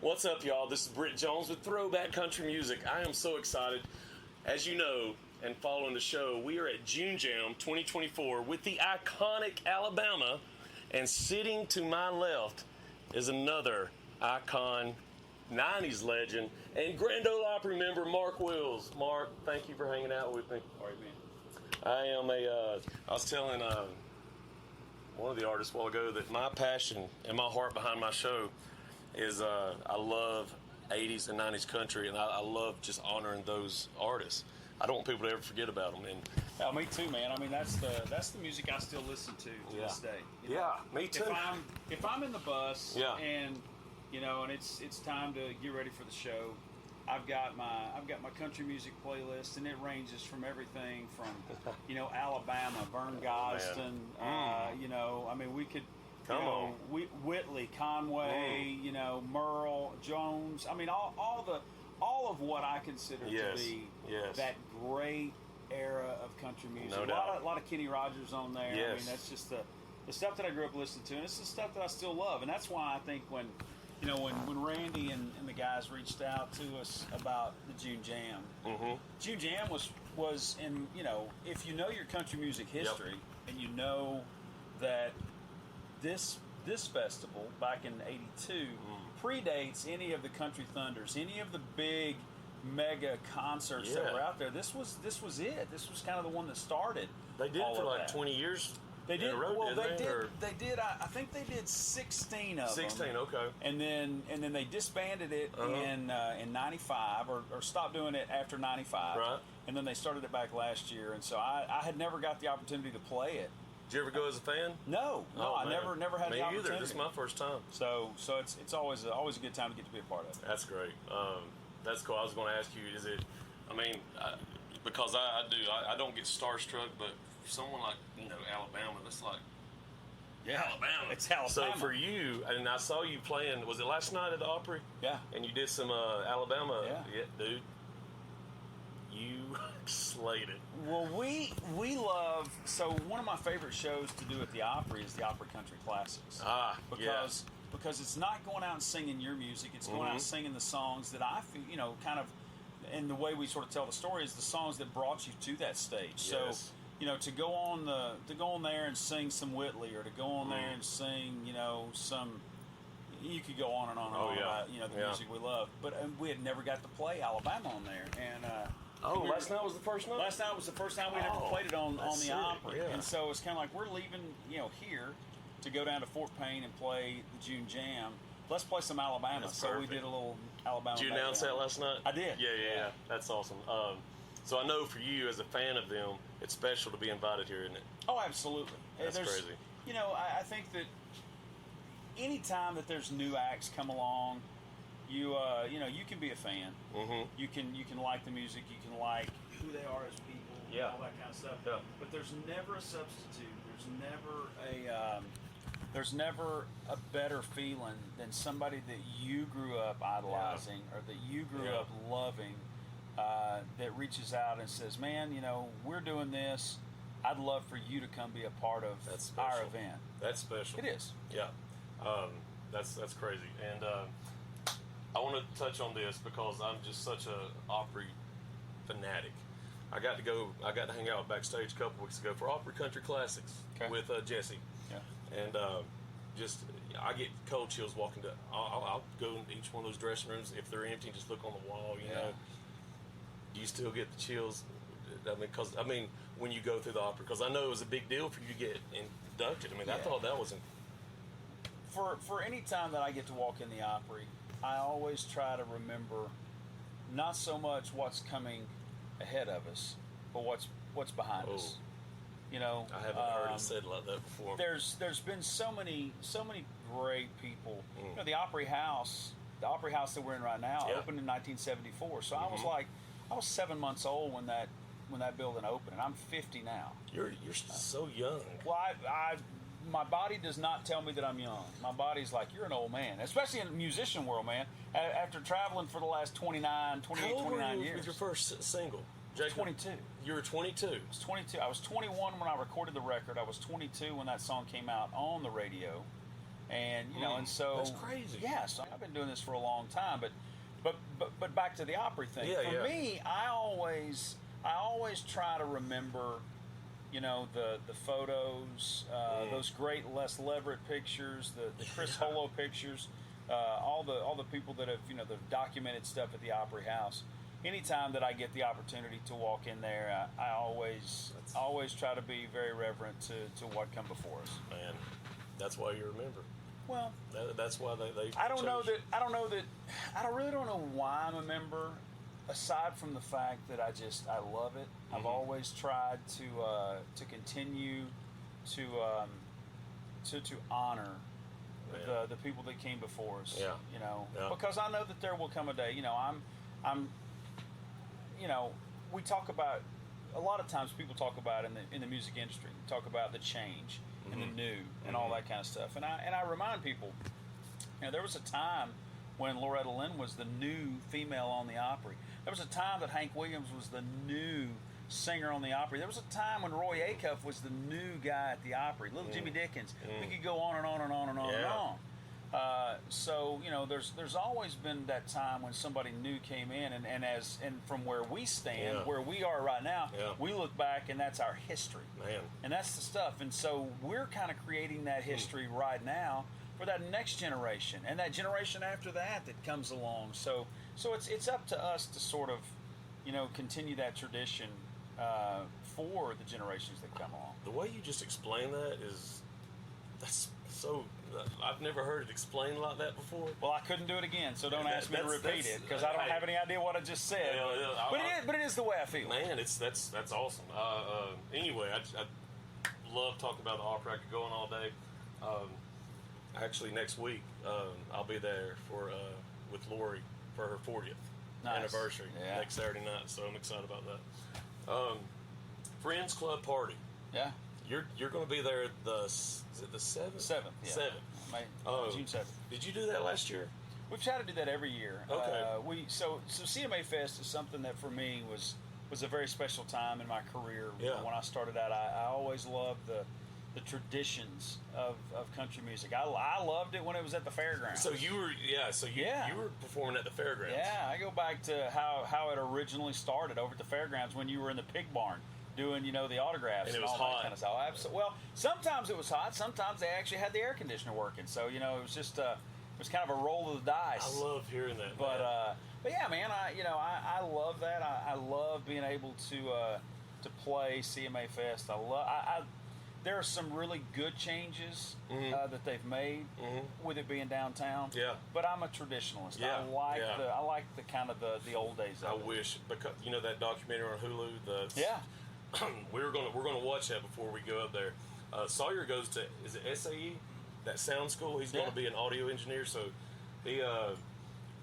What's up, y'all? This is Britt Jones with Throwback Country Music. I am so excited. As you know, and following the show, we are at June Jam 2024 with the iconic Alabama, and sitting to my left is another icon, 90s legend, and Grand Ole Opry member, Mark Wills. Mark, thank you for hanging out with me. All right, man. I was telling one of the artists a while ago that my passion and my heart behind my show is I love 80s and 90s country, and I love just honoring those artists. I don't want people to ever forget about them. And oh, me too, man. I mean, that's the music I still listen to this day. You know? Yeah, me too. If I'm in the bus, Yeah. and and it's time to get ready for the show, I've got my country music playlist, and it ranges from everything from Alabama, Vern Gosdin, I mean, we could. Whitley, Conway, Merle, Jones. I mean, all of what I consider to be that great era of country music. No a doubt. lot of Kenny Rogers on there. Yes. I mean, that's just the stuff that I grew up listening to, and it's the stuff that I still love. And that's why I think when Randy and the guys reached out to us about the June Jam, June Jam was in, if you know your country music history, and you know that this festival back in '82 predates any of the Country Thunders, any of the big mega concerts that were out there. This was it. This was kind of the one that started. they did all for of like that. 20 years. They did. In a row, Well, didn't they did. I think they did 16 of 16, them. okay. And then they disbanded it in '95 or stopped doing it after '95. Right. And then they started it back last year. And so I had never got the opportunity to play it. Did you ever go as a fan? No, Oh, I man. never had Me the opportunity. either. This is my first time. So it's always a good time to get to be a part of it. That's great. That's cool. I was going to ask you, is it, because I don't get starstruck, but for someone like, Alabama, that's like, Alabama. It's Alabama. So for you, and I saw you playing, was it last night at the Opry? Yeah. And you did some Alabama. Yeah. Dude. You slayed it. Well, we love, so one of my favorite shows to do at the Opry is the Opry Country Classics. Because it's not going out and singing your music, it's going out and singing the songs that I feel, kind of, and the way we sort of tell the story is the songs that brought you to that stage. Yes. So, to go on there and sing some Whitley, or to go on there and sing, some, you could go on and on and on about, the music we love. But we had never got to play Alabama on there, and last night was the first night? Last night was the first time we'd ever played it on the sick. Opry. Yeah. And so it's kind of like we're leaving, here to go down to Fort Payne and play the June Jam. Let's play some Alabama. That's so perfect. we did a little Alabama. Did you announce that last night? I did. Yeah. That's awesome. So I know for you, as a fan of them, it's special to be invited here, isn't it? Oh, absolutely. That's crazy. I think that anytime that there's new acts come along, you can be a fan. Mm-hmm. You can like the music. You can like who they are as people. Yeah. All that kind of stuff. Yeah. But there's never a substitute. There's never a better feeling than somebody that you grew up idolizing or that you grew up loving, that reaches out and says, "Man, we're doing this. I'd love for you to come be a part of our event." That's special. It is. Yeah. That's crazy. And I want to touch on this because I'm just such a Opry fanatic. I got to hang out backstage a couple weeks ago for Opry Country Classics with Jesse. Yeah. And I get cold chills walking to. I'll go in each one of those dressing rooms if they're empty. Just look on the wall. You know. Do you still get the chills? Because when you go through the Opry, because I know it was a big deal for you to get inducted. I thought that was for any time that I get to walk in the Opry, I always try to remember not so much what's coming ahead of us, but what's behind us. I haven't heard it said like that before. There's been so many great people. The Opry House that we're in right now opened in 1974. So I was 7 months old when that building opened, and I'm 50 now. You're so young. Well, my body does not tell me that I'm young. My body's like, you're an old man, especially in the musician world, man. After traveling for the last 28, 29 years. With your first single? 22. You were 22? I was 22. I was 21 when I recorded the record. I was 22 when that song came out on the radio. And and so that's crazy. Yeah, so I've been doing this for a long time, but back to the Opry thing. Yeah, for me, I always try to remember, the photos, those great Les Leverett pictures, the Chris Holo pictures, all the people that have they've documented stuff at the Opry House. Anytime that I get the opportunity to walk in there, I always try to be very reverent to what come before us. Man, that's why you remember. Well, that's why they. I don't really don't know why I'm a member, aside from the fact that I love it. I've always tried to continue to honor the people that came before us. Yeah. Because I know that there will come a day. I'm we talk about, a lot of times people talk about in the music industry, talk about the change and the new and all that kind of stuff. And I remind people, there was a time when Loretta Lynn was the new female on the Opry. There was a time that Hank Williams was the new singer on the Opry. There was a time when Roy Acuff was the new guy at the Opry. Little Jimmy Dickens. We could go on and on and on and on and on. So there's always been that time when somebody new came in, and from where we stand, where we are right now, we look back and that's our history, and that's the stuff. And so we're kind of creating that history right now for that next generation and that generation after that comes along. So it's up to us to sort of continue that tradition for the generations that come along. The way you just explain that's so. I've never heard it explained like that before. Well, I couldn't do it again, so don't ask me to repeat it because I don't have any idea what I just said. But it is the way I feel. Man, that's awesome. Anyway, I love talking about the Opry. I could go on all day. Actually, next week I'll be there with Lori for her 40th anniversary next Saturday night. So I'm excited about that. Friends Club party. Yeah. You're going to be there the 7th? 7th, yeah. 7th. June 7th. Did you do that last year? We've tried to do that every year. Okay. So CMA Fest is something that for me was a very special time in my career. Yeah. When I started out, I always loved the traditions of country music. I loved it when it was at the fairgrounds. So you were you were performing at the fairgrounds. Yeah, I go back to how it originally started over at the fairgrounds when you were in the pig barn doing the autographs and it was all hot. That kind of stuff. Well, sometimes it was hot. Sometimes they actually had the air conditioner working. So it was just it was kind of a roll of the dice. I love hearing that. But yeah, man, I love that. I love being able to play CMA Fest. There are some really good changes that they've made with it being downtown. Yeah. But I'm a traditionalist. Yeah. I like the kind of the old days of it. I wish, because that documentary on Hulu. we're gonna watch that before we go up there. Sawyer goes to, is it SAE, that sound school? He's going to be an audio engineer, so he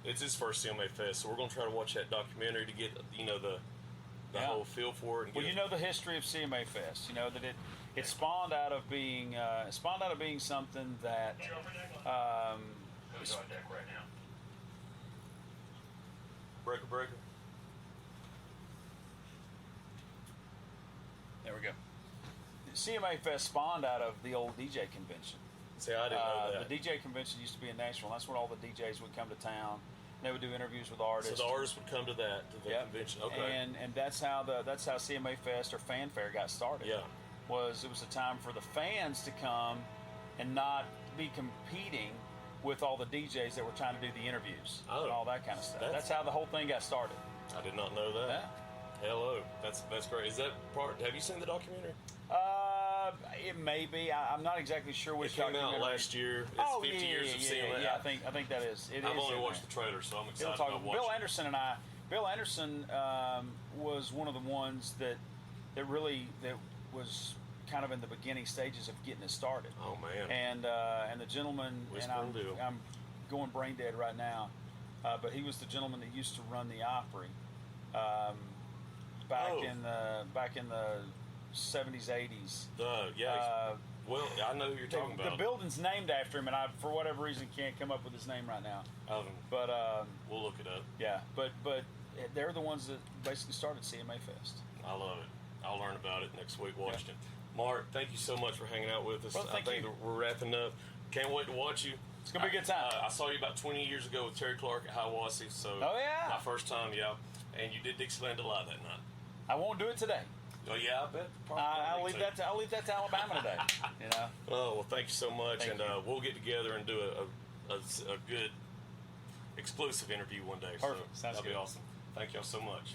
it's his first CMA Fest. So we're gonna try to watch that documentary to get the whole feel for it. And the history of CMA Fest. That it spawned out of being something that. Breaker. There we go. CMA Fest spawned out of the old DJ convention. See, I didn't know that. The DJ convention used to be in Nashville. That's where all the DJs would come to town. They would do interviews with artists. So the artists would come to the convention. Okay. And that's how CMA Fest or Fanfare got started. Yeah. It was a time for the fans to come and not be competing with all the DJs that were trying to do the interviews and all that kind of stuff. That's how the whole thing got started. I did not know that. Yeah. Hello, that's great. Is that part? Have you seen the documentary? It may be. I'm not exactly sure which. It came documentary. out last year. It's 50 years of CMA. Yeah, I think that is. I've only watched the trailer, so I'm excited to watch Bill it. Anderson and I. Bill Anderson was one of the ones that was kind of in the beginning stages of getting it started. Oh man! And the gentleman, Whispering Bill. I'm going brain dead right now, but he was the gentleman that used to run the Opry back in the 70s, 80s. Well, I know who you're talking about. The building's named after him, and I, for whatever reason, can't come up with his name right now. But we'll look it up. Yeah, but they're the ones that basically started CMA Fest. I love it. I'll learn about it next week watching it. Mark, thank you so much for hanging out with us. Well, I think you. we're wrapping up. Can't wait to watch you. It's gonna be a good time. I saw you about 20 years ago with Terry Clark at Hiawassee. So Oh, yeah. my first time, yeah. And you did Dixieland Delight that night. I won't do it today. Oh yeah, I bet. I'll leave that. I'll leave that to Alabama today. You know. Oh well, thank you so much, Thank and you. we'll get together and do a good exclusive interview one day. Perfect. So Sounds that'll be good. awesome. Thank y'all so much.